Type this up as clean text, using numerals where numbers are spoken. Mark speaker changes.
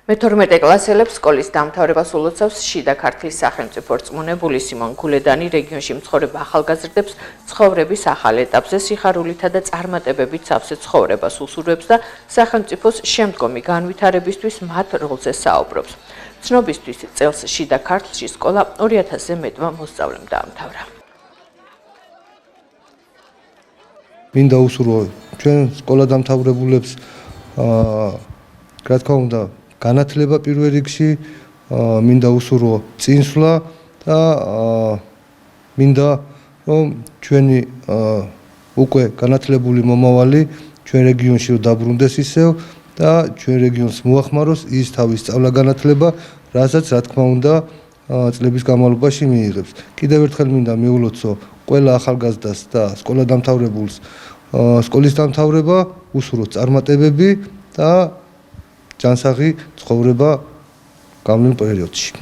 Speaker 1: მე-12 კლასელებს სკოლის დამთავრებას ულოცავს შიდა ქართლის სახელმწიფო რწმუნებული სიმონ გულედანი რეგიონში მცხოვრებ ახალგაზრდებს ცხოვრების ახალ ეტაპზე სიხარულითა და წარმატებებით სავსე ცხოვრებას უსურვებს და სახელმწიფოს შემდგომი განვითარებისთვის მათ როლზე საუბრობს. ცნობისთვის წელს შიდა ქართლში სკოლა 2000-ზე მეტმა მოსწავლემ დაამთავრა.
Speaker 2: მინდა უსურვო ჩვენ სკოლა დამთავრებულებს რა თქმა უნდა განათლება პირველ რიგში, მინდა უსურვო წინსვლა და მინდა რომ ჩვენი უკვე განათლებული მომავალი ჩვენ რეგიონში დაბრუნდეს ისევ და ჩვენ რეგიონს მოახმაროს ის თავის სწავლა განათლება, რასაც რა თქმა უნდა წლების განმავლობაში მიიღებს. კიდევ ერთხელ მინდა მიულოცო ყველა ახალგაზრდას და სკოლა დამთავრებულს სკოლის დამთავრება, უსურვოთ წარმატებები და ჯანსაღი ცხოვრება გავლენ პერიოდში.